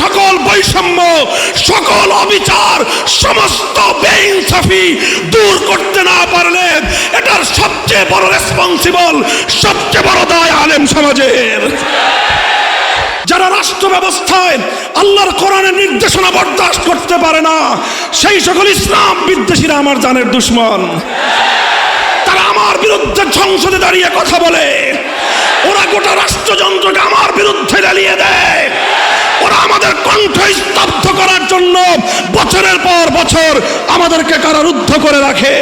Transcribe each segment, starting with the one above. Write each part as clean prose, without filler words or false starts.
সকল বৈষম্য, সকল অবিচার, সমস্ত বেইনসাফি দূর করতে না পারলে এটার সবচেয়ে বড় রেসপন্সিবল, সবচেয়ে বড় দায় আলেম সমাজের। যারা রাষ্ট্র ব্যবস্থায় আল্লাহর কোরআনের নির্দেশনা বরদাস্ত করতে পারে না, সেই সকল ইসলাম বিদ্বেষীরা আমার জানের দুশ্মন। তারা আমার বিরুদ্ধে সংসদে দাঁড়িয়ে কথা বলে, ওরা গোটা রাষ্ট্রযন্ত্রকে আমার বিরুদ্ধে জ্বালিয়ে দেয়, ওরা আমাদের কণ্ঠ স্তব্ধ করার জন্য বছরের পর বছর আমাদেরকে কারারুদ্ধ করে রাখে,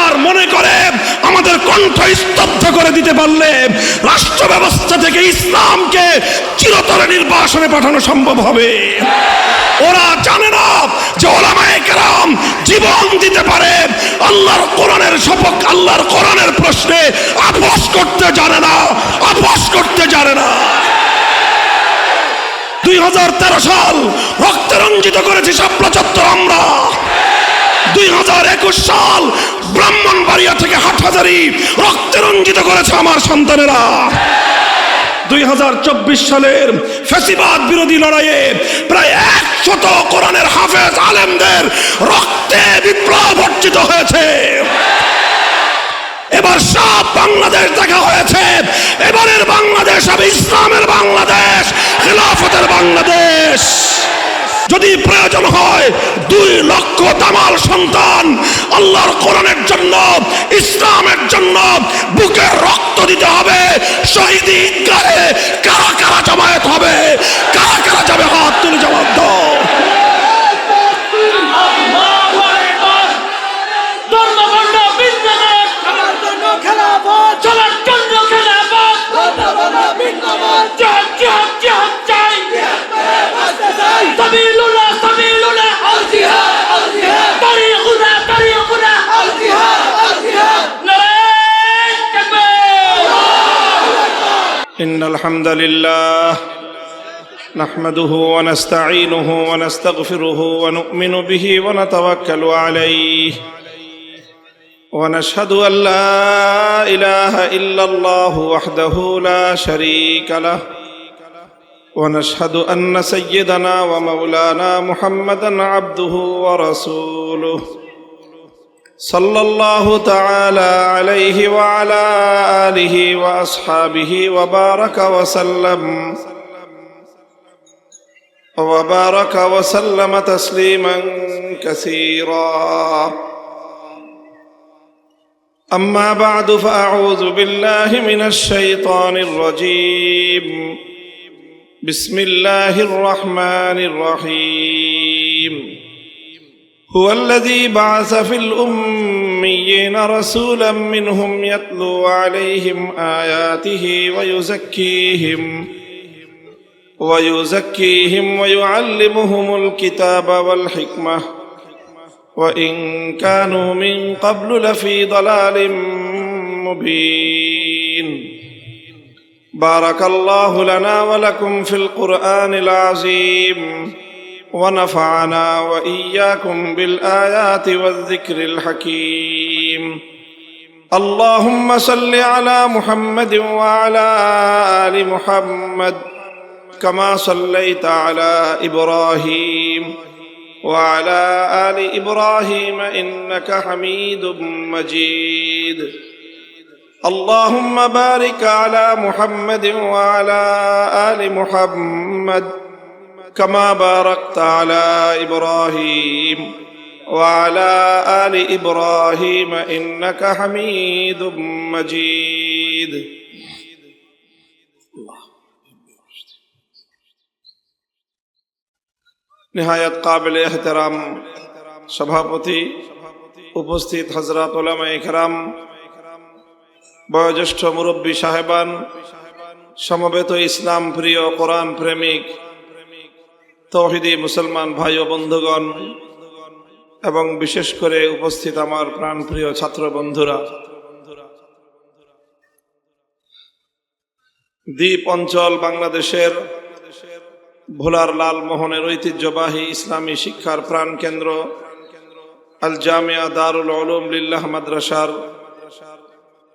আর মনে করে আমাদের কণ্ঠ স্তব্ধ করে দিতে পারলে রাষ্ট্র ব্যবস্থা থেকে ইসলামকে চিরতরে নির্বাসনে পাঠানো সম্ভব হবে। ওরা জানে না যে উলামায়ে কেরাম জীবন দিতে পারে, আল্লাহর কোরআনের শপথ, আল্লাহর কোরআনের প্রশ্নে আপোষ করতে জানে না, আপোষ করতে জানে না। 2013 সাল রক্তে রঞ্জিত করেছি শাপলা চত্বর আমরা। 2021 সাল ব্রাহ্মণবাড়িয়া থেকে হাটহাজারী রক্তে রঞ্জিত করেছে আমার সন্তানেরা। 2024 সালের ফ্যাসিবাদ বিরোধী লড়াইয়ে প্রায় 100 কোরআনের হাফেজ আলেমদের রক্তে বিপ্লব অর্জিত হয়েছে। এবার সব বাংলাদেশ দেখা হয়েছে। এবারের বাংলাদেশ হবে ইসলামের বাংলাদেশ, খেলাফতের বাংলাদেশ। যদি প্রয়োজন হয় 2 লক্ষ দামাল সন্তান আল্লাহর কোরআনের জন্য, ইসলামের জন্য বুকে রক্ত দিতে হবে। শহীদ ঈদগাহে কারা কারা জমায়েত হবে, কারা কারা যাবে, হাত তুলে জবাব দাও। إن الحمد لله نحمده ونستعينه ونستغفره ونؤمن به ونتوكل عليه ونشهد أن لا إله إلا الله وحده لا شريك له ونشهد أن سيدنا ومولانا محمدا عبده ورسوله صلى الله تعالى عليه وعلى آله وأصحابه وبارك وسلم تسليما كثيرا. أما بعد فأعوذ بالله من الشيطان الرجيم. بسم الله الرحمن الرحيم. هو الذي بعث في الأميين رسولا منهم يتلو عليهم آياته ويزكيهم ويعلمهم الكتاب والحكمة وإن كانوا من قبل لفي ضلال مبين. بارك الله لنا ولكم في القرآن العظيم ونفعنا وإياكم بالآيات والذكر الحكيم. اللهم صل على محمد وعلى آل محمد كما صليت على إبراهيم وعلى آل إبراهيم إنك حميد مجيد. اللهم بارك على محمد وعلى آل محمد كما باركت على إبراهيم وعلى آل إبراهيم إنك حميد مجيد. نهاية قابل احترام সভাপতি, উপস্থিত হযরত উলামায়ে কেরাম, বয়োজ্যেষ্ঠ মুরব্বী সাহেবান, সমবেত ইসলাম প্রিয় কোরআন প্রেমিক তৌহিদি মুসলমান ভাই ও বন্ধুগণ, এবং বিশেষ করে উপস্থিত আমার প্রাণপ্রিয় ছাত্র বন্ধুরা, দ্বীপ অঞ্চল বাংলাদেশের ভোলার লালমোহনের ঐতিহ্যবাহী ইসলামী শিক্ষার প্রাণ কেন্দ্র আল জামিয়া দারুল উলুম লিল্লাহ মাদ্রাসার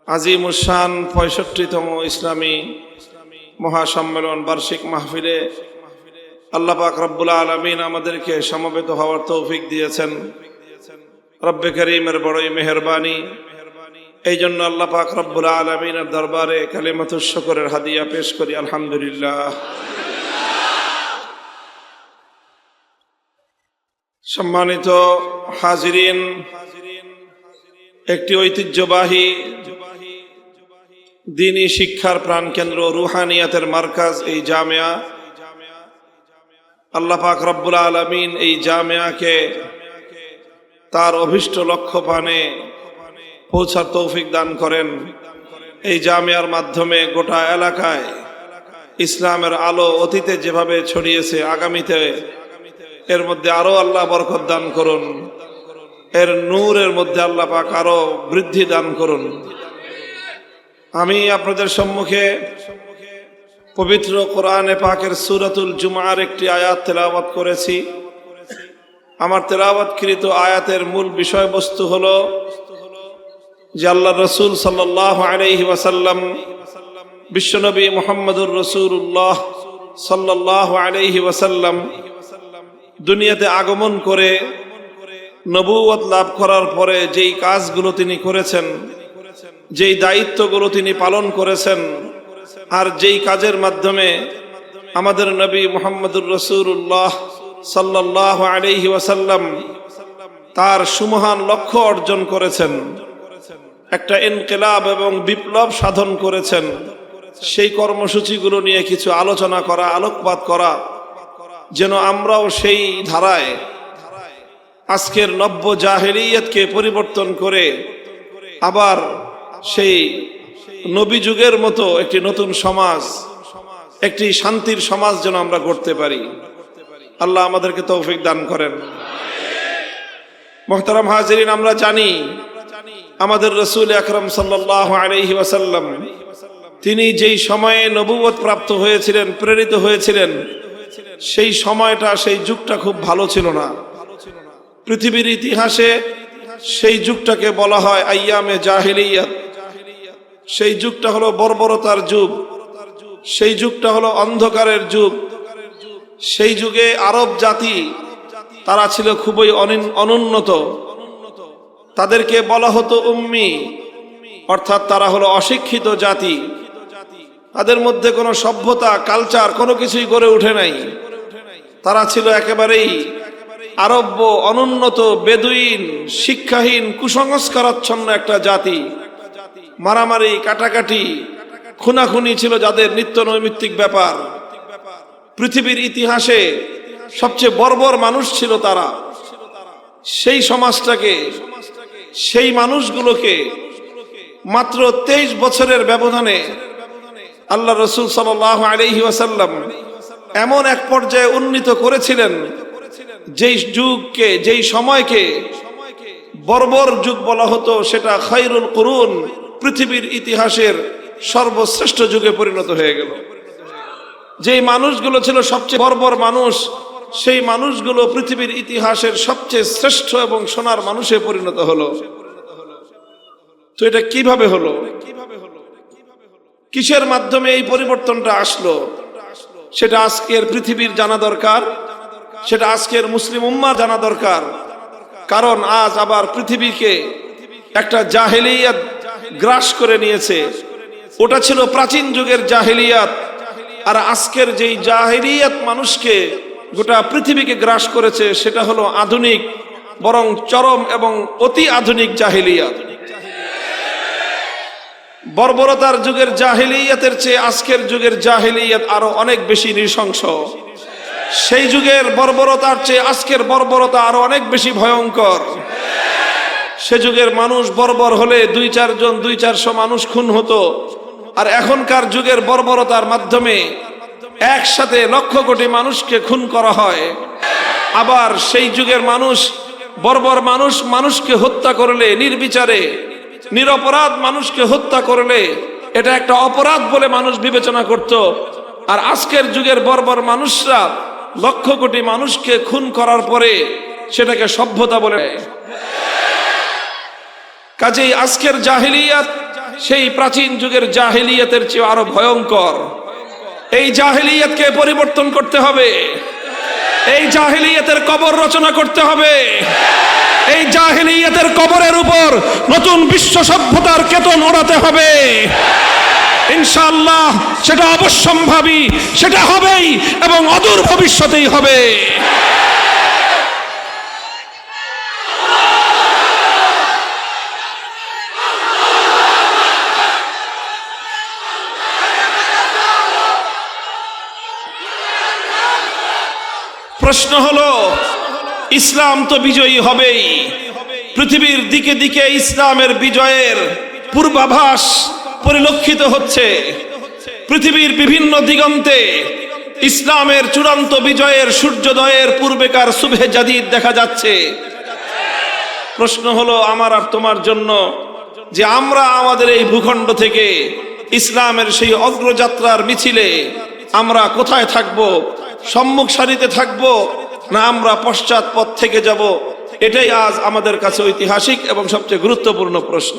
আজিমুশান 65তম ইসলামী মহাসম্মেলন বার্ষিক মাহফিলে আল্লাহ পাক রব্বুল আলামিন আমাদেরকে সমবেত হওয়ার তৌফিক দিয়েছেন। রব্বে করিমের বড়ই মেহেরবানি। এই জন্য আল্লাহ পাক রব্বুল আলামিনের দরবারে কালিমাতুশ শুকরের হাদিয়া পেশ করি, আলহামদুলিল্লাহ। সম্মানিত হাজিরিন, একটি ঐতিহ্যবাহী দ্বীনি শিক্ষার প্রাণকেন্দ্র, রুহানিয়াতের মার্কাজ এই জামিয়া। আল্লাহ পাক রব্বুল আলামিন এই জামিয়াকে তার অভিষ্ট লক্ষ্য পানে পৌঁছার তৌফিক দান করেন। এই জামিয়ার মাধ্যমে গোটা এলাকায় ইসলামের আলো অতীতে যেভাবে ছড়িয়েছে, আগামীতে এর মধ্যে আরো আল্লাহ বরকত দান করুন, এর নূরের মধ্যে আল্লাহ পাক আরো বৃদ্ধি দান করুন। আমি আপনাদের সম্মুখে পবিত্র কোরআনে পাকের সূরাতুল জুমার একটি আয়াত তেলাওয়াত করেছি। আমার তেলাওয়াতকৃত আয়াতের মূল বিষয়বস্তু হলো যে আল্লাহ রসুল সাল্লাল্লাহু আলাইহি ওয়াসাল্লাম, বিশ্বনবী মুহাম্মদুর রাসূলুল্লাহ সাল্লাল্লাহু আলাইহি ওয়াসাল্লাম দুনিয়াতে আগমন করে নবুয়ত লাভ করার পরে যেই কাজগুলো তিনি করেছেন, যেই দায়িত্বগুলো তিনি পালন করেছেন, আর যেই কাজের মাধ্যমে আমাদের নবী মুহাম্মদুর রাসূলুল্লাহ সাল্লাল্লাহু আলাইহি ওয়াসাল্লাম তার সুমহান লক্ষ্য অর্জন করেছেন, একটা ইনকিলাব এবং বিপ্লব সাধন করেছেন, সেই কর্মসূচিগুলো নিয়ে কিছু আলোচনা করা, আলোকপাত করা, যেন আমরাও সেই ধারায় আজকের নব্য জাহেলিয়াতকে পরিবর্তন করে আবার সেই নবী যুগের মতো একটি নতুন সমাজ, একটি শান্তির সমাজ যেন আমরা গড়তে পারি। আল্লাহ আমাদেরকে তৌফিক দান করেন। মুহতারাম হাজিরিন, আমরা জানি আমাদের রাসূল আকরাম সাল্লাল্লাহু আলাইহি ওয়াসাল্লাম তিনি যেই সময়ে নবুয়ত প্রাপ্ত হয়েছিলেন, প্রেরিত হয়েছিলেন, সেই সময়টা, সেই যুগটা খুব ভালো ছিল না। পৃথিবীর ইতিহাসে সেই যুগটাকে বলা হয় আইয়ামে জাহিলিয়াত। সেই যুগটা হলো বর্বরতার যুগ, সেই যুগটা হলো অন্ধকারের যুগ। সেই যুগে আরব জাতি তারা ছিল খুবই অনুন্নত, তাদেরকে বলা হতো উম্মি, অর্থাৎ তারা হলো অশিক্ষিত জাতি। তাদের মধ্যে কোনো সভ্যতা, কালচার কোনো কিছুই গড়ে ওঠে নাই। তারা ছিল একেবারেই আরব্য, অনুন্নত, বেদুইন, শিক্ষাহীন, কুসংস্কারাচ্ছন্ন একটা জাতি। মারামারি, কাটাকাটি, খুনাখুনি ছিল যাদের নিত্য নৈমিত্তিক ব্যাপার। পৃথিবীর ইতিহাসে সবচেয়ে বর্বর মানুষ ছিল তারা। সেই সমাজটাকে, সেই মানুষগুলোকে মাত্র 23 বছরের ব্যবধানে আল্লাহ রসুল সাল্লাল্লাহু আলাইহি ওয়াসাল্লাম এমন এক পর্যায়ে উন্নীত করেছিলেন, যেই যুগকে, যেই সময়কে বর্বর যুগ বলা হতো, সেটা খায়রুল কুরুন, পৃথিবীর ইতিহাসের সর্বশ্রেষ্ঠ যুগে পরিণত হয়ে গেল। যেই মানুষগুলো ছিল সবচেয়ে বর্বর মানুষ, সেই মানুষগুলো পৃথিবীর ইতিহাসের সবচেয়ে শ্রেষ্ঠ এবং সোনার মানুষে পরিণত হলো। তো এটা কিভাবে হলো? কিসের মাধ্যমে এই পরিবর্তনটা আসলো? সেটা আজকের পৃথিবীর জানা দরকার, সেটা আজকের মুসলিম উম্মাহ জানা দরকার। কারণ আজ আবার পৃথিবীকে একটা জাহেলিয়াত গ্রাস করে নিয়েছে। ওটা ছিল প্রাচীন যুগের জাহেলিয়াত, আর আজকের যেই জাহেলিয়াত মানুষকে, গোটা পৃথিবীকে গ্রাস করেছে, সেটা হলো আধুনিক, বরং চরম এবং অতি আধুনিক জাহেলিয়াত। বর্বরতার যুগের জাহেলিয়াতের চেয়ে আজকের যুগের জাহেলিয়াত আরো অনেক বেশি নৃশংস। সেই যুগের বর্বরতার চেয়ে আজকের বর্বরতা আরো অনেক বেশি ভয়ঙ্কর। সে যুগের মানুষ বর্বর হলে 2-4 জন, 200-400 মানুষ খুন হতো, আর এখনকার যুগের বর্বরতার মাধ্যমে একসাথে লক্ষ কোটি মানুষকে খুন করা হয়। আবার সেই যুগের মানুষ, বর্বর মানুষ, মানুষকে হত্যা করলে নির্বিচারে, নিরপরাধ মানুষকে হত্যা করলে এটা একটা অপরাধ বলে মানুষ বিবেচনা করত। আর আজকের যুগের বর্বর মানুষরা লক্ষ কোটি মানুষকে খুন করার পরে সেটাকে সভ্যতা বলে। কাজেই আজকের জাহেলিয়াত সেই প্রাচীন যুগের জাহেলিয়াতের চেয়ে আরো ভয়ঙ্কর। এই জাহেলিয়াতকে পরিবর্তন করতে হবে। এই জাহেলিয়াতের কবর রচনা করতে হবে। এই জাহেলিয়াতের কবরের উপর নতুন বিশ্ব সভ্যতার কেতন ওড়াতে হবে। ইনশাআল্লাহ সেটা অবশ্যম্ভাবী, সেটা হবেই এবং অদূর ভবিষ্যতেই হবে। প্রশ্ন হলো, ইসলাম তো বিজয়ী হবেই। পৃথিবীর দিকে দিকে ইসলামের বিজয়ের পূর্বাভাস পরিলক্ষিত হচ্ছে। পৃথিবীর বিভিন্ন দিগন্তে ইসলামের চূড়ান্ত বিজয়ের সূর্যোদয়ের পূর্বেকার সুবহে জাদিদ দেখা যাচ্ছে। প্রশ্ন হলো আমার আর তোমার জন্য যে আমরা আমাদের এই ভূখণ্ড থেকে ইসলামের সেই অগ্রযাত্রার মিছিলে আমরা কোথায় থাকব? সম্মুখ সারিতে থাকব না আমরা পশ্চাৎ পথ থেকে যাব? এটাই আজ আমাদের কাছে ঐতিহাসিক এবং সবচেয়ে গুরুত্বপূর্ণ প্রশ্ন।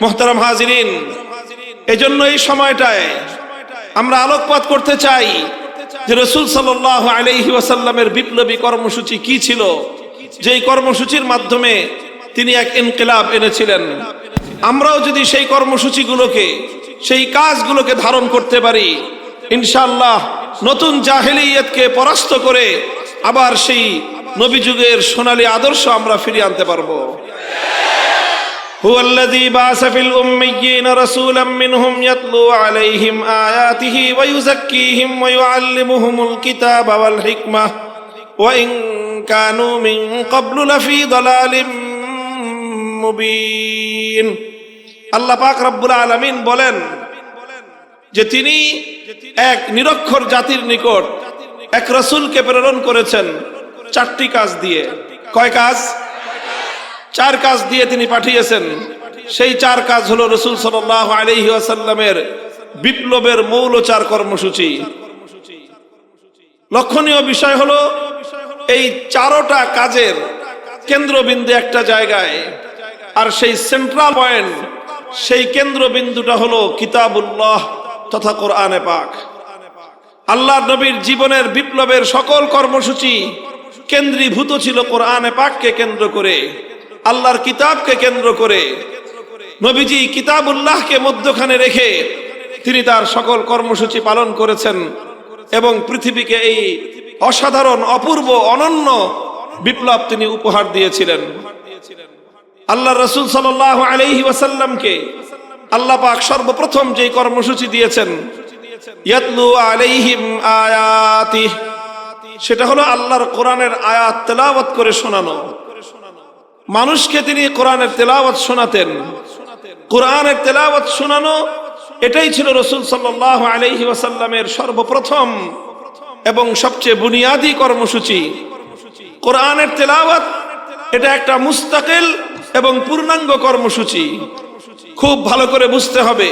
মুহতারাম হাজিরিন, এজন্য এই সময়টায় আমরা আলোকপাত করতে চাই যে রাসূল সাল্লাল্লাহু আলাইহি ওয়াসাল্লামের বিপ্লবী কর্মসূচি কি ছিল, যেই কর্মসূচির মাধ্যমে তিনি এক ইনকিলাব এনেছিলেন। আমরাও যদি সেই কর্মসূচিগুলোকে, সেই কাজগুলোকে ধারণ করতে পারি, ইনশাআল্লাহ নতুন জাহেলিয়াতকে পরাস্ত করে আবার সেই নবী যুগের সোনালী আদর্শ আমরা ফিরিয়ে আনতে পারবো। হুয়াল্লাযী বাআসা ফিল উম্মিয়্যিনা রাসূলাম মিনহুম ইয়াতলু আলাইহিম আয়াতিহি ওয়া ইউযাক্কিহিম ওয়া ইউআল্লিমুহুমুল কিতাবা ওয়াল হিকমাহ ওয়া ইন কানু মিন ক্বাবলু লাফি দালালিম মুবিন। আল্লাহ পাক রব্বুল আলামিন বলেন যে তিনি এক নিরক্ষর জাতির নিকট এক রাসূলকে প্রেরণ করেছেন চারটি কাজ দিয়ে। কয় কাজ? চার কাজ দিয়ে তিনি পাঠিয়েছেন। সেই চার কাজ হলো রাসূল সাল্লাল্লাহু আলাইহি ওয়াসাল্লামের বিপ্লবের মৌলচার কর্মসূচি। লক্ষণীয় বিষয় হলো এই চারোটা কাজের কেন্দ্রবিন্দু একটা জায়গায়, আর সেই সেন্ট্রাল পয়েন্ট, সেই কেন্দ্রবিন্দুটা হলো কিতাবুল্লাহ তথা কোরআনে পাক। আল্লাহর নবীর জীবনের বিপ্লবের সকল কর্মসূচি কেন্দ্রীভূত ছিল কোরআনে পাককে কেন্দ্র করে, আল্লাহর কিতাবকে কেন্দ্র করে। নবীজি কিতাবুল্লাহকে মধ্যখানে রেখে তিনি তার সকল কর্মসূচি পালন করেছেন এবং পৃথিবীকে এই অসাধারণ, অপূর্ব, অনন্য বিপ্লব তিনি উপহার দিয়েছিলেন। আল্লাহ রাসূল সাল্লাল্লাহু আলাইহি ওয়াসাল্লামকে আল্লাহ পাক সর্বপ্রথম যে কর্মসূচি দিয়েছেন, ইয়াতলু আলাইহিম আয়াতিহি, সেটা হলো আল্লাহর কোরআনের আয়াত তেলাওয়াত করে শোনানো। মানুষকে তিনি কোরআনের তেলাওয়াত শোনাতেন। কোরআনের তেলাওয়াত শোনানো এটাই ছিল রাসূল সাল্লাল্লাহু আলাইহি ওয়াসাল্লামের সর্বপ্রথম এবং সবচেয়ে বুনিয়াদী কর্মসূচি। কোরআনের তেলাওয়াত এটা একটা মুস্তাকিল এবং পূর্ণাঙ্গ কর্মসূচি। খুব ভালো করে বুঝতে হবে,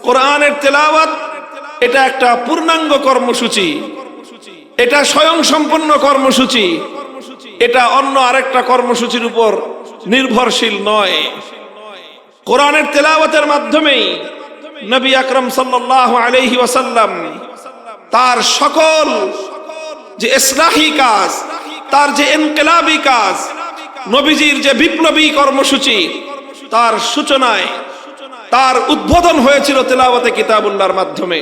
কোরআনের তেলাওয়াত এটা একটা পূর্ণাঙ্গ কর্মসূচি, এটা স্বয়ং সম্পন্ন কর্মসূচি, এটা অন্য আরেকটা কর্মসূচির উপর নির্ভরশীল নয়। কোরআনের তেলাওয়াতের মাধ্যমেই নবী আকরাম সাল্লাল্লাহু আলাইহি ওয়াসাল্লাম তার সকল যে ইসলাহি কাজ, তার যে ইনকিলাবী কাজ, নবীজির যে বিপ্লবী কর্মসূচি, তার সূচনায়, তার উদ্বোধন হয়েছিল তেলাওয়াতে কিতাবুল্লাহর মাধ্যমে।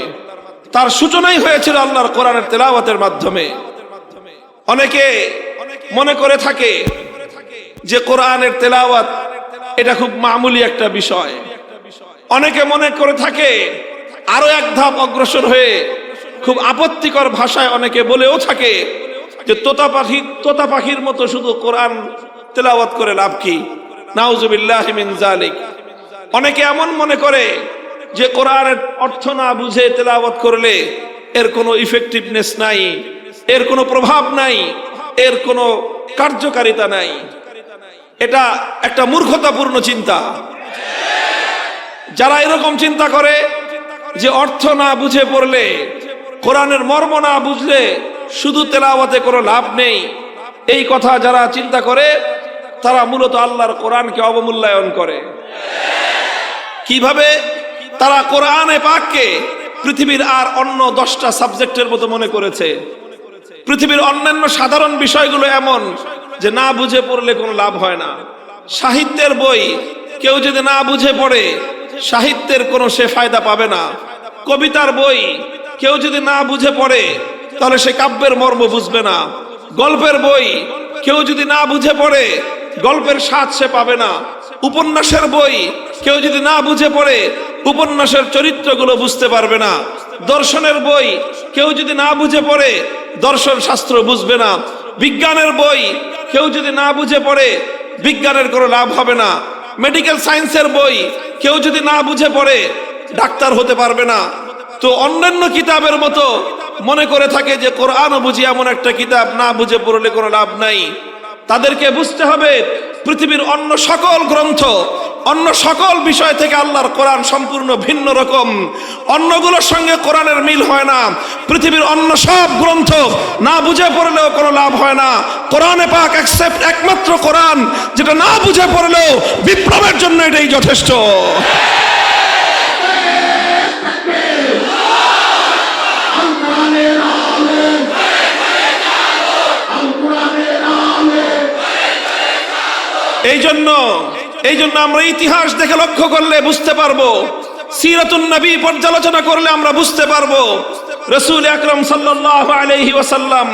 তার সূচনাই হয়েছিল আল্লাহর কোরআনের তেলাওয়াতের মাধ্যমে। অনেকে মনে করে থাকে যে কোরআনের তেলাওয়াত এটা খুব মামুলি একটা বিষয়। অনেকে মনে করে থাকে আরো এক ধাপ অগ্রসর হয়ে খুব আপত্তিকর ভাষায় অনেকে বলেও থাকে যে তোতা পাখির মতো শুধু কোরআন তেলাওয়াত করে লাভ কি? নাউজুবিল্লাহি মিন যালিক। অনেকে এমন মনে করে যে কোরআনের অর্থ না বুঝে তেলাওয়াত করলে এর কোনো ইফেক্টিভনেস নাই, এর কোনো প্রভাব নাই, এর কোনো কার্যকারিতা নাই। এটা একটা মূর্খতাপূর্ণ চিন্তা। যারা এরকম চিন্তা করে যে অর্থ না বুঝে পড়লে, কোরআনের মর্ম না বুঝলে শুধু তেলাওয়াতে কোনো লাভ নেই, এই কথা যারা চিন্তা করে তারা মূলত আল্লাহর কোরআনকে অবমূল্যায়ন করে। কিভাবে? তারা কোরআনে পাককে পৃথিবীর আর অন্য 10টা সাবজেক্টের মতো মনে করেছে। পৃথিবীর অন্যান্য সাধারণ বিষয়গুলো এমন যে না বুঝে পড়লে কোনো লাভ হয় না। সাহিত্যের বই কেউ যদি না বুঝে পড়ে সাহিত্যের কোনো সে ফায়দা পাবে না। কবিতার বই কেউ যদি না বুঝে পড়ে তাহলে সে কাব্যের মর্ম বুঝবে না। গল্পের বই কেউ যদি না বুঝে পড়ে গল্পের স্বাদ সে পাবে না। উপন্যাসের বই কেউ যদি না বুঝে পড়ে উপন্যাসের চরিত্রগুলো বুঝতে পারবে না। দর্শনের বই কেউ যদি না বুঝে পড়ে দর্শন শাস্ত্র বুঝবে না। বিজ্ঞানের বই কেউ যদি না বুঝে পড়ে বিজ্ঞানের কোনো লাভ হবে না। মেডিকেল সায়েন্সের বই কেউ যদি না বুঝে পড়ে ডাক্তার হতে পারবে না। তো অন্যান্য কিতাবের মতো মনে করে থাকে যে কোরআনও বুঝি এমন একটা কিতাব, না বুঝে পড়লে কোনো লাভ নাই। তাদেরকে বুঝতে হবে পৃথিবীর অন্য সকল গ্রন্থ, অন্য সকল বিষয় থেকে আল্লাহর কোরআন সম্পূর্ণ ভিন্ন রকম। অন্যগুলোর সঙ্গে কোরআনের মিল হয় না। পৃথিবীর অন্য সব গ্রন্থ না বুঝে পড়লেও কোনো লাভ হয় না। কোরআনে পাক একমাত্র কোরআন যেটা না বুঝে পড়লেও বিপ্লবের জন্য এটাই যথেষ্ট। এই জন্য আমরা ইতিহাস দেখে লক্ষ্য করলে বুঝতে পারবো, সিরাতুন নবী পর্যালোচনা করলে আমরা বুঝতে পারবো রাসূল আকরাম সাল্লাল্লাহু আলাইহি ওয়াসাল্লাম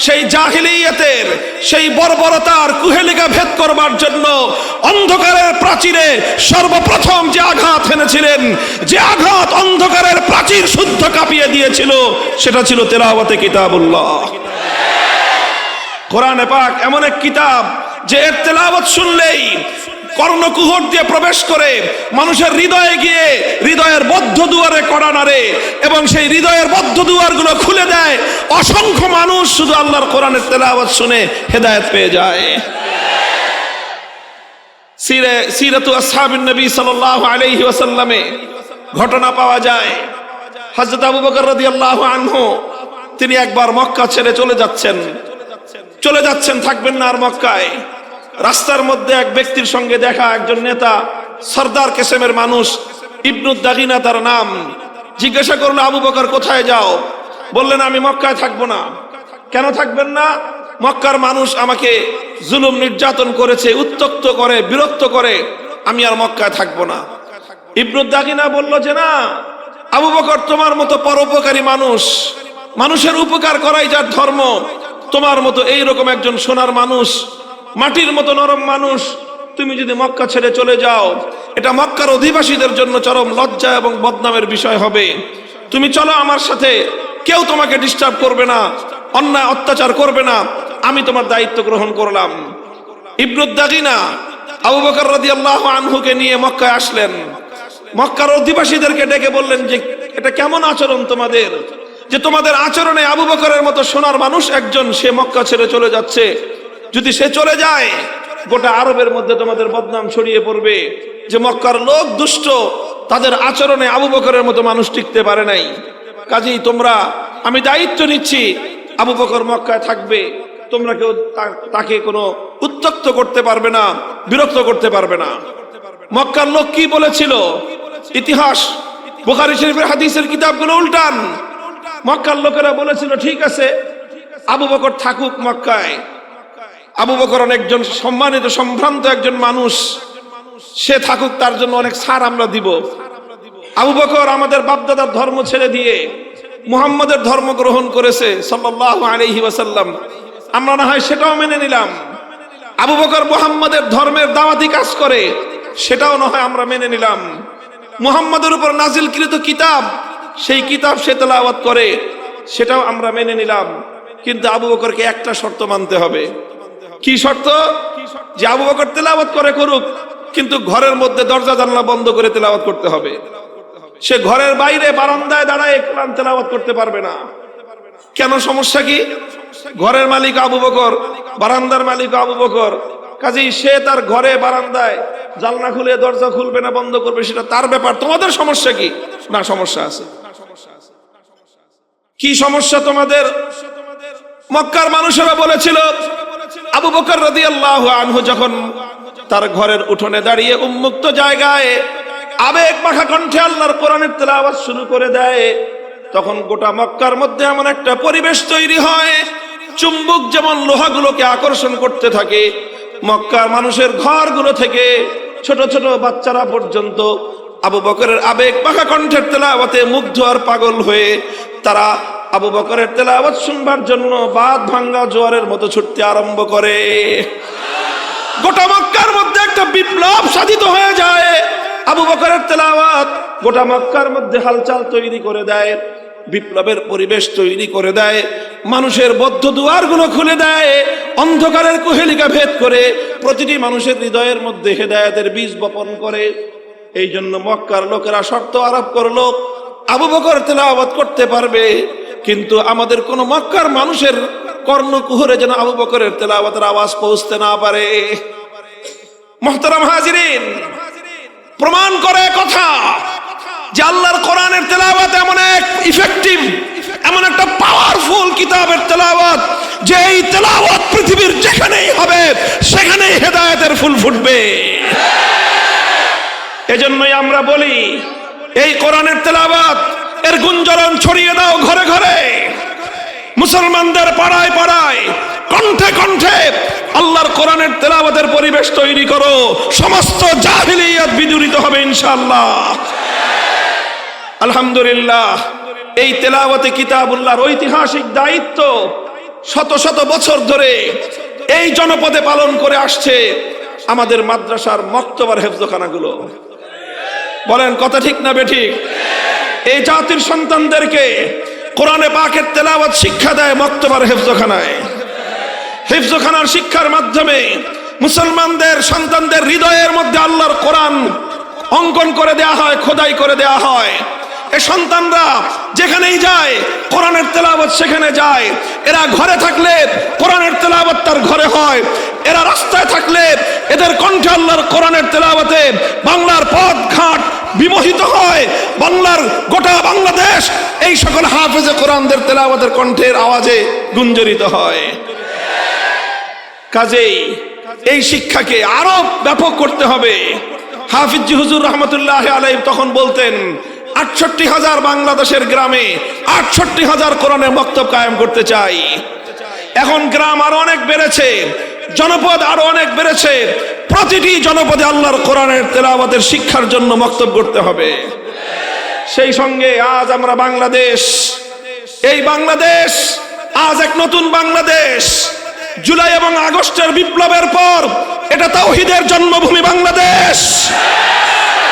সেই জাহিলিয়াতের সেই বর্বরতার কুহেলিকা ভেদ করবার জন্য অন্ধকারের প্রাচীরে সর্বপ্রথম যে আঘাত এনেছিলেন, যে আঘাত অন্ধকারের প্রাচীর শুদ্ধ কাঁপিয়ে দিয়েছিল, সেটা ছিল তেলাওয়াতে কিতাবুল্লাহ। কোরআনে পাক এমন এক কিতাব যে এর তেলাওয়াত শুনলেই কর্ণকুহর দিয়ে প্রবেশ করে মানুষের হৃদয়ে গিয়ে হৃদয়ের বদ্ধ দুয়ারে কড়া নাড়ে এবং সেই হৃদয়ের বদ্ধ দুয়ারগুলো খুলে দেয়। অসংখ্য মানুষ শুধু আল্লাহর কোরআনের তেলাওয়াত শুনে হেদায়েত পেয়ে যায়। সিরাতু আসহাবিন নবী সাল্লাল্লাহু আলাইহি ওয়াসাল্লামে ঘটনা পাওয়া যায় হযরত আবু বকর রাদিয়াল্লাহু আনহু তিনি একবার মক্কা ছেড়ে চলে যাচ্ছেন, থাকবেন না আর মক্কায়। রাস্তার মধ্যে এক ব্যক্তির সঙ্গে দেখা, একজন নেতা, সরদার কেসেমের মানুষ, ইবনুদ দাগিনা তার নাম। জিজ্ঞাসা করলো, আবু বকর কোথায় যাও? বললেন, আমি মক্কায় থাকবো না। কেন থাকবেন না? মক্কার মানুষ আমাকে জুলুম নির্যাতন করেছে, উত্ত্যক্ত করে, বিরক্ত করে, আমি আর মক্কায় থাকবো না। ইবনুদ দাগিনা বলল যে না আবু বকর, তোমার মতো পরোপকারী মানুষ, মানুষের উপকার করাই যার ধর্ম, তোমার মতো এইরকম একজন সোনার মানুষ, মাটির মতো নরম মানুষ, তুমি যদি মক্কা ছেড়ে চলে যাও, এটা মক্কার অধিবাসীদের জন্য চরম লজ্জা এবং বদনামের বিষয় হবে। তুমি চলো আমার সাথে, কেউ তোমাকে ডিস্টার্ব করবে না, অন্যায় অত্যাচার করবে না, আমি তোমার দায়িত্ব গ্রহণ করলাম। ইবনুদ দাগিনা আবু বকর রাদিয়াল্লাহু আনহুকে নিয়ে মক্কায় আসলেন। মক্কার অধিবাসীদেরকে ডেকে বললেন যে এটা কেমন আচরণ তোমাদের, যে তোমাদের আচরণে আবু বকরের মতো সোনার মানুষ একজন সে মক্কা ছেড়ে চলে যাচ্ছে, যদি সে চলে যায় গোটা আরবের মধ্যে তোমাদের বদনাম ছড়িয়ে পড়বে যে মক্কার লোক দুষ্ট, তাদের আচরণে আবু বকরের মতো মানুষ টিকতে পারে নাই। কাজেই তোমরা, আমি দায়িত্ব নিচ্ছি, আবু বকর মক্কায় থাকবে, তোমরা কেউ তাকে কোনো উত্ত্যক্ত করতে পারবে না, বিরক্ত করতে পারবে না। মক্কার লোক কি বলেছিল? ইতিহাস বুখারী শরীফের হাদিসের কিতাবগুলো উল্টান। মক্কার লোকেরা বলেছিল ঠিক আছে আবু বকর থাকুক মক্কায়, আবু বকর অনেকজন সম্মানিত সম্ভ্রান্ত একজন মানুষ, সে থাকুক, তার জন্য অনেক ছাড় আমরা দিব। আবু বকর আমাদের বাপদাদার ধর্ম ছেড়ে দিয়ে মুহাম্মাদের ধর্ম গ্রহণ করেছে সাল্লাল্লাহু আলাইহি ওয়াসাল্লাম, আমরা না হয় সেটাও মেনে নিলাম। আবু বকর মুহাম্মাদের ধর্মের দাওয়াতি কাজ করে, সেটাও না হয় আমরা মেনে নিলাম। মুহাম্মাদের উপর নাজিলকৃত কিতাব, সেই কিতাব সে তেলাওয়াত করে, সেটাও আমরা মেনে নিলাম। কিন্তু আবু বকরকে একটা শর্ত মানতে হবে। কি শর্ত? যে আবু বকর তেলাওয়াত করুক, কিন্তু ঘরের মধ্যে দরজা জানলা বন্ধ করে তেলাওয়াত করতে হবে। সে ঘরের বাইরে বারান্দায় দাঁড়ায় কোরআন তেলাওয়াত করতে পারবে না। কেন? সমস্যা কি? ঘরের মালিক আবু বকর, বারান্দার মালিক আবু বকর, কাজেই সে তার ঘরে বারান্দায় জানলা খুলে দরজা খুলবে না বন্ধ করবে, সেটা তার ব্যাপার। তোমাদের সমস্যা কি? না, সমস্যা আছে। কি সমস্যা তোমাদের? মক্কার মানুষেরা বলেছিল আবু বকর রাদিয়াল্লাহু আনহু যখন তার ঘরের উঠোনে দাঁড়িয়ে উন্মুক্ত জায়গায় আবেগ মাখা কণ্ঠে আল্লাহর কোরআনের তেলাওয়াত শুরু করে দেয়, তখন গোটা মক্কার মধ্যে এমন একটা পরিবেশ তৈরি হয়, চুম্বক যেমন লোহাগুলোকে আকর্ষণ করতে থাকে, মক্কার মানুষের ঘরগুলো থেকে ছোট ছোট বাচ্চারা পর্যন্ত আবু বকরের আবেগ পাখা কণ্ঠের তেলাওয়াতে মুগ্ধ আর পাগল হয়ে তারা আবু বকরের তেলাওয়াত শুনবার জন্য বাঁধ ভাঙ্গা জোয়ারের মতো ছুটতে আরম্ভ করে। গোটা মক্কার মধ্যে একটা বিপ্লব সাধিত হয়ে যায়। আবু বকরের তেলাওয়াত গোটা মক্কার মধ্যে হালচাল তৈরি করে দেয়, বিপ্লবের পরিবেশ তৈরি করে দেয়, মানুষের বদ্ধ দুয়ারগুলো খুলে দেয়, অন্ধকারের কুহেলিকা ভেদ করে প্রতিটি মানুষের হৃদয়ের মধ্যে হেদায়েতের বীজ বপন করে। এই জন্য মক্কার লোকেরা শর্ত আরোপ করলো, আবু বকর তেলাওয়াত করতে পারবে, কিন্তু আমাদের কোন মক্কার মানুষের কর্ণকুহরে যেন আবু বকরের তেলাওয়াতের আওয়াজ পৌঁছতে না পারে। মুহতারাম হাজিরিন, প্রমাণ করে কথা যে আল্লাহর কোরআনের তেলাওয়াত এমন এক ইফেক্টিভ, এমন একটা পাওয়ারফুল কিতাবের তেলাওয়াত যে এই তেলাওয়াত পৃথিবীর যেখানেই হবে সেখানেই হেদায়েতের ফুল ফুটবে। এজন্যই আমরা বলি, এই কোরআনের তেলাওয়াত এর গুঞ্জরণ ছড়িয়ে দাও ঘরে ঘরে, মুসলমানদের পাড়ায় পাড়ায়, কণ্ঠে কণ্ঠে আল্লাহর কোরআনের তেলাওয়াতের পরিবেশ তৈরি করো, সমস্ত জাহিলিয়াত বিদূরিত হবে ইনশাআল্লাহ। আলহামদুলিল্লাহ, এই তেলাওয়াতে কিতাবুল্লাহর ঐতিহাসিক দায়িত্ব শত শত বছর ধরে এই জনপদে পালন করে আসছে আমাদের মাদ্রাসার মক্তবার হেফজখানাগুলো। বলেন কথা ঠিক না বেঠিক? এই জাতির সন্তানদেরকে কোরআনে পাকের তেলাওয়াত শিক্ষা দেয় মক্তবার হেফজখানায়। হেফজখানার শিক্ষার মাধ্যমে মুসলমানদের সন্তানদের হৃদয়ের মধ্যে আল্লাহর কোরআন অঙ্কন করে দেয়া হয়, খোদাই করে দেয়া হয়। এই সন্তানরা যেখানেই যায় কোরআনের তেলাওয়াত সেখানে যায়। এরা ঘরে থাকলে কোরআনের তেলাওয়াত তার ঘরে হয়, এরা রাস্তায় থাকলে এদের কণ্ঠে আল্লাহর কোরআনের তেলাওয়াতে বাংলার পথ ঘাট বিমোহিত হয়। বাংলার গোটা বাংলাদেশ এই সকল হাফেজে কোরআনদের তেলাওয়াতের কণ্ঠের আওয়াজে গুঞ্জরিত হয়। কাজেই এই শিক্ষাকে আরো ব্যাপক করতে হবে। হাফিজ হুজুর রহমতুল্লাহ আলাইহি তখন বলতেন, ৬৮,০০০ বাংলাদেশের গ্রামে ৬৮,০০০ কোরআনের মক্তব কায়েম করতে চাই। এখন গ্রাম আরো অনেক বেড়েছে, জনপদ আরো অনেক বেড়েছে, প্রতিটি জনপদে আল্লাহর কোরআনের তেলাওয়াতের শিক্ষার জন্য মক্তব করতে হবে। সেই সঙ্গে আজ আমরা বাংলাদেশ, এই বাংলাদেশ আজ এক নতুন বাংলাদেশ। জুলাই এবং আগস্টের বিপ্লবের পর এটা তাওহীদের জন্মভূমি বাংলাদেশ,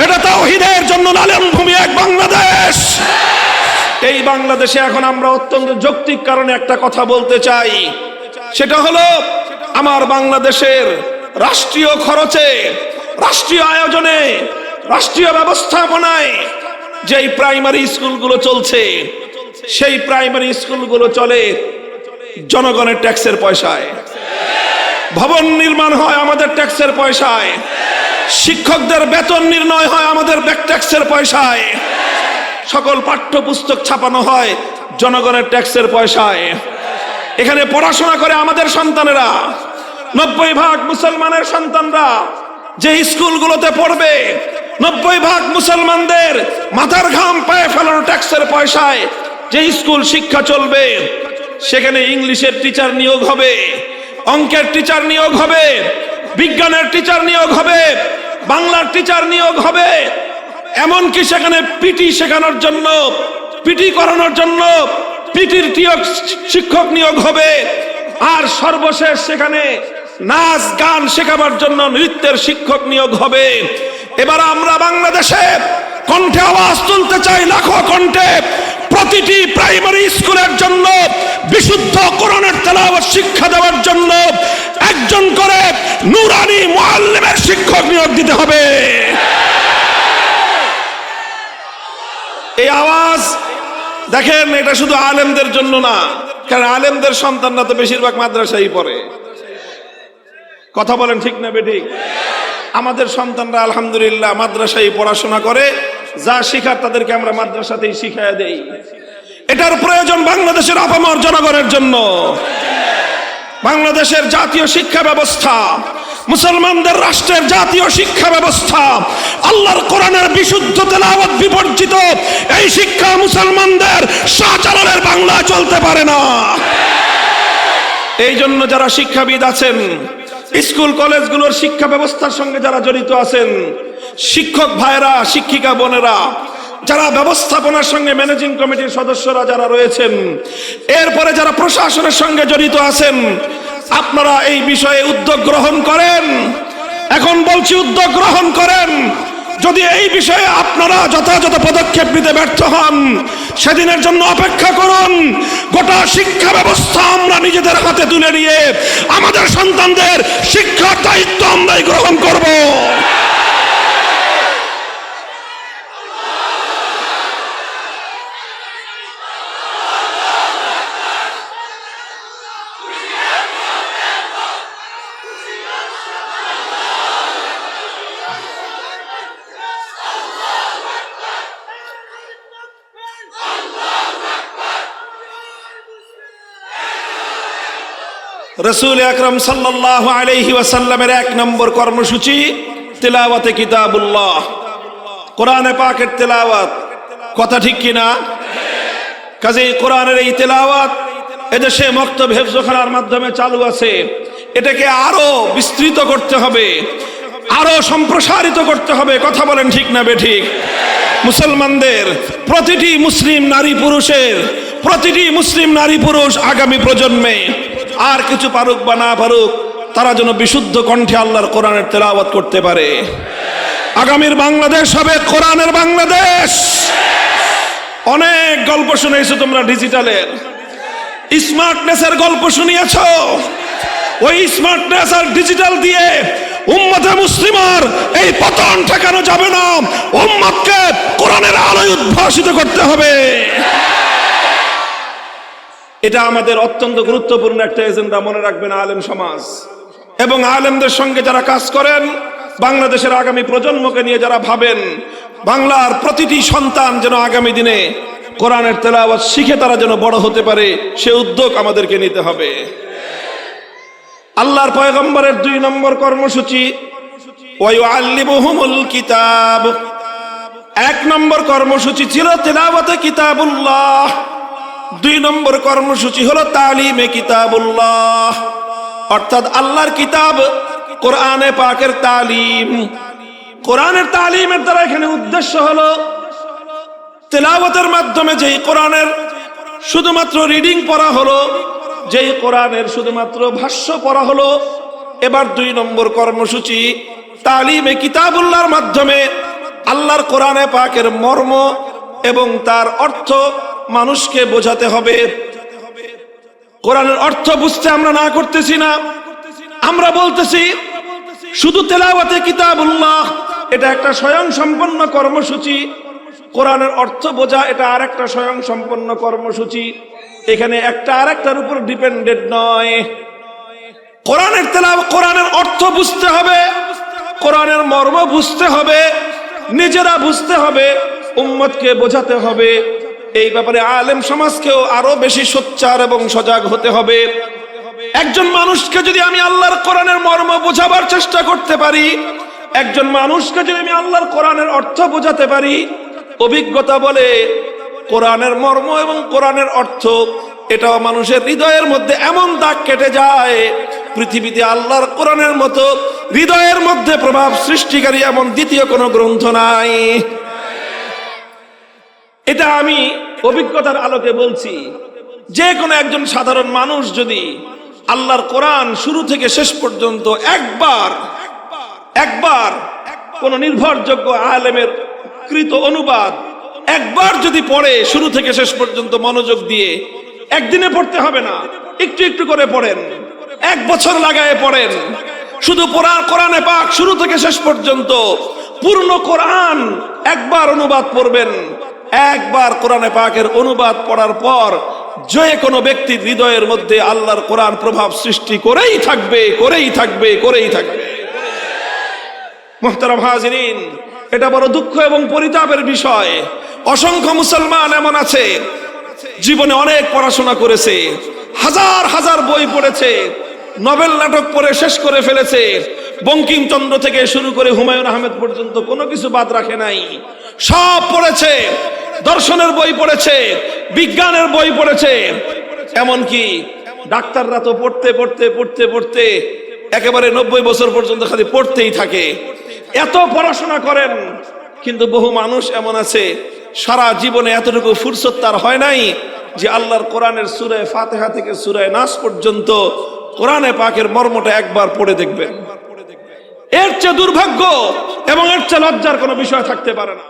এটা তাওহীদের জন্য লালনভূমি এক বাংলাদেশ। এই বাংলাদেশে এখন আমরা অত্যন্ত যৌক্তিক কারণে একটা কথা বলতে চাই, সেটা হলো আমার বাংলাদেশের রাষ্ট্রীয় খরচে, রাষ্ট্রীয় আয়োজনে, রাষ্ট্রীয় ব্যবস্থাপনায় যেই প্রাইমারি স্কুলগুলো চলছে, সেই প্রাইমারি স্কুলগুলো চলে জনগণের ট্যাক্সের পয়সায়, ভবন নির্মাণ হয় আমাদের ট্যাক্সের পয়সায়, শিক্ষকদের বেতন নির্ণয় হয় আমাদের ট্যাক্সের পয়সায়, সকল পাঠ্যপুস্তক ছাপানো হয় জনগণের ট্যাক্সের পয়সায়। এখানে পড়াশোনা করে আমাদের সন্তানেরা, ৯০% মুসলমানের সন্তানরা যে স্কুলগুলোতে পড়বে, ৯০% মুসলমানদের মাথার ঘাম পায়ে ফেলানো ট্যাক্সের পয়সায় যে স্কুল শিক্ষা চলবে, সেখানে ইংলিশের টিচার নিয়োগ হবে, অঙ্কের টিচার নিয়োগ হবে, বিজ্ঞানের টিচার নিয়োগ হবে, বাংলার টিচার নিয়োগ হবে, এমনকি সেখানে পিটি শেখানোর জন্য, পিটি করানোর জন্য পিটির শিক্ষক নিয়োগ হবে, আর সর্বশেষ সেখানে নাচ গান শেখাবার জন্য নৃত্যের শিক্ষক নিয়োগ হবে। এবার আমরা বাংলাদেশে কণ্ঠে আওয়াজ তুলতে চাই, লাখো কণ্ঠে, প্রতিটি প্রাইমারি স্কুলের জন্য বিশুদ্ধ কোরআনের তেলাওয়াত শিক্ষা দেওয়ার জন্য একজন করে নুরানি মুআল্লিমের শিক্ষক নিয়োগ দিতে হবে। এই আওয়াজ দেখেন, এটা শুধু আলেমদের জন্য না, কারণ আলেমদের সন্তানরা তো বেশিরভাগ মাদ্রাসায় পড়ে। কথা বলেন ঠিক না বেঠিক? আমাদের সন্তানরা আলহামদুলিল্লাহ মাদ্রাসায় পড়াশোনা করে, যা শিখার তাদেরকে আমরা মাদ্রাসাতেই শিখিয়ে দেই। এটার প্রয়োজন বাংলাদেশের আপামর জনগণের জন্য। বাংলাদেশের জাতীয় শিক্ষা ব্যবস্থা মুসলমানদের রাষ্ট্রের জাতীয় শিক্ষা ব্যবস্থা আল্লাহর কোরআনের বিশুদ্ধ তেলাওয়াত বিবর্জিত এই শিক্ষা মুসলমানদের শাহজালালের বাংলা চলতে পারে না। এই জন্য যারা শিক্ষাবিদ আছেন, স্কুল কলেজগুলোর শিক্ষা ব্যবস্থার সঙ্গে যারা জড়িত আছেন, শিক্ষক ভাইরা, শিক্ষিকা বোনেরা, যারা ব্যবস্থাপনার সঙ্গে ম্যানেজিং কমিটির সদস্যরা যারা রয়েছেন, এরপরে যারা প্রশাসনের সঙ্গে জড়িত আছেন, আপনারা এই বিষয়ে উদ্যোগ গ্রহণ করেন। এখন বলছি উদ্যোগ গ্রহণ করেন। যদি এই বিষয়ে আপনারা যথাযথ পদক্ষেপ নিতে ব্যর্থ হন, সেদিনের জন্য অপেক্ষা করুন। গোটা শিক্ষা ব্যবস্থা আমরা নিজেদের হাতে তুলে নিয়ে আমাদের সন্তানদের শিক্ষার দায়িত্ব আমরাই গ্রহণ করব। রাসূল আকরাম সাল্লাল্লাহু আলাইহি ওয়াসাল্লামের 1 নম্বর কর্মসূচি তিলাওয়াতে কিতাবুল্লাহ, কোরআনে পাকের তেলাওয়াত। কথা ঠিক কিনা? কাজেই কোরআনের এই তেলাওয়াত এদেশে মক্তব হেফজখানার মাধ্যমে চালু আছে। এটাকে আরো বিস্তৃত করতে হবে, আরো সম্প্রসারিত করতে হবে। কথা বলেন ঠিক না বেঠিক? মুসলমানদের প্রতিটি মুসলিম নারী পুরুষ আগামী প্রজন্মে আর কিছু পারুক বা না পারুক, তারা যেন বিশুদ্ধ কণ্ঠে আল্লাহর কোরআনের তেলাওয়াত করতে পারে। আগামীর বাংলাদেশ হবে কোরআনের বাংলাদেশ। অনেক গল্প শুনেছো তোমরা, ডিজিটালের স্মার্টনেসের গল্প শুনিয়েছো। ওই স্মার্টনেস আর ডিজিটাল দিয়ে উম্মতে মুসলিমার এই পতন ঠেকানো যাবে না। উম্মতকে কোরআনের আলোয় উদ্ভাসিত করতে হবে। এটা আমাদের অত্যন্ত গুরুত্বপূর্ণ একটা এজেন্ডা, মনে রাখবেন আলেম সমাজ এবং আলেমদের সঙ্গে যারা কাজ করেন, বাংলাদেশের আগামী প্রজন্মকে নিয়ে যারা ভাবেন, বাংলার প্রতিটি সন্তান যেন আগামী দিনে কোরআনের তেলাওয়াত শিখে তারা যেন বড় হতে পারে, সে উদ্যোগ আমাদেরকে নিতে হবে। আল্লাহর পয়গম্বরের 2 নম্বর কর্মসূচি ওয়ায়ুআল্লিমুহুমুল কিতাব। 1 নম্বর কর্মসূচি ছিল তেলাওয়াতে কিতাবুল্লাহ, 2 নম্বর কর্মসূচি হলো তালিমে কিতাবুল্লাহ, অর্থাৎ আল্লাহর কিতাব কোরআনে পাকের তালিম। কোরআনের তালিমের দ্বারা এখানে উদ্দেশ্য হলো তেলাওয়াতের মাধ্যমে যেই কোরআনের শুধুমাত্র রিডিং পড়া হলো, যেই কোরআনের শুধুমাত্র ভাষ্য পড়া হলো, এবার 2 নম্বর কর্মসূচি তালিমে কিতাবুল্লাহর মাধ্যমে আল্লাহর কোরআনে পাকের মর্ম এবং তার অর্থ মানুষকে বোঝাতে হবে। কোরআনের অর্থ বুঝতে আমরা না করতেছি না, আমরা বলতেছি শুধু তেলাওয়াতে কিতাবুল্লাহ এটা একটা স্বয়ংসম্পন্ন কর্মসূচি, কোরআনের অর্থ বোঝা এটা আরেকটা স্বয়ংসম্পন্ন কর্মসূচি। এখানে একটা আরেকটার উপর ডিপেন্ডেন্ট নয়। কোরআনের তেলাওয়াত, কোরআনের অর্থ বুঝতে হবে, কোরআনের মর্ম বুঝতে হবে, নিজেরা বুঝতে হবে, উম্মতকে বোঝাতে হবে। এই ব্যাপারে আলেম সমাজকেও আরো বেশি সোচ্চার এবং সজাগ হতে হবে। একজন মানুষকে যদি আমি আল্লাহর কোরআনের মর্ম বোঝাবার চেষ্টা করতে পারি, একজন মানুষকে যদি আমি আল্লাহর কোরআনের অর্থ বোঝাতে পারি, অভিজ্ঞতা বলে কোরআনের মর্ম এবং কোরআনের অর্থ এটাও মানুষের হৃদয়ের মধ্যে এমন দাগ কেটে যায়, পৃথিবীতে আল্লাহর কোরআনের মতো হৃদয়ের মধ্যে প্রভাব সৃষ্টিকারী এমন দ্বিতীয় কোনো গ্রন্থ নাই। এটা আমি অভিজ্ঞতার আলোকে বলছি। যে কোনো একজন সাধারণ মানুষ যদি আল্লাহর কোরআন শুরু থেকে শেষ পর্যন্ত একবার কোন নির্ভরযোগ্য আলেমের কৃত অনুবাদ একবার যদি পড়ে, শুরু থেকে শেষ পর্যন্ত মনোযোগ দিয়ে, একদিনে পড়তে হবে না, একটু একটু করে পড়েন, 1 বছর লাগায় পড়েন, শুধু কোরআনে পাক শুরু থেকে শেষ পর্যন্ত পূর্ণ কোরআন একবার অনুবাদ পড়বেন। একবার কোরআনে পাকের অনুবাদ পড়ার পর যে কোনো ব্যক্তির হৃদয়ের মধ্যে আল্লাহর কোরআন প্রভাব সৃষ্টি করেই থাকবে। মুহতারাম হাজিরিন, এটা বড় দুঃখ এবং পরিতাপের বিষয়। অসংখ্য মুসলমান এমন আছে জীবনে অনেক পড়াশোনা করেছে, হাজার হাজার বই পড়েছে, নোবেল নাটক পড়ে শেষ করে ফেলেছে, বঙ্কিমচন্দ্র থেকে শুরু করে হুমায়ুন আহমেদ পর্যন্ত কোনো কিছু বাদ রাখে নাই, সব পড়েছে। দর্শনের বই পড়েছে, বিজ্ঞানের বই পড়েছে, এমনকি ডাক্তাররা তো পড়তে পড়তে পড়তে পড়তে একেবারে 90 বছর পর্যন্ত খালি পড়তেই থাকে। এত পড়াশোনা করেন, কিন্তু বহু মানুষ এমন আছে সারা জীবনে এতটুকু ফুরসত তার হয় নাই যে আল্লাহর কোরআনের সূরা ফাতিহা থেকে সূরা নাস পর্যন্ত কোরআনে পাকের মর্মটা একবার পড়ে দেখবেন। এর চেয়ে দুর্ভাগ্য এবং এর চেয়ে লজ্জার কোনো বিষয় থাকতে পারে না।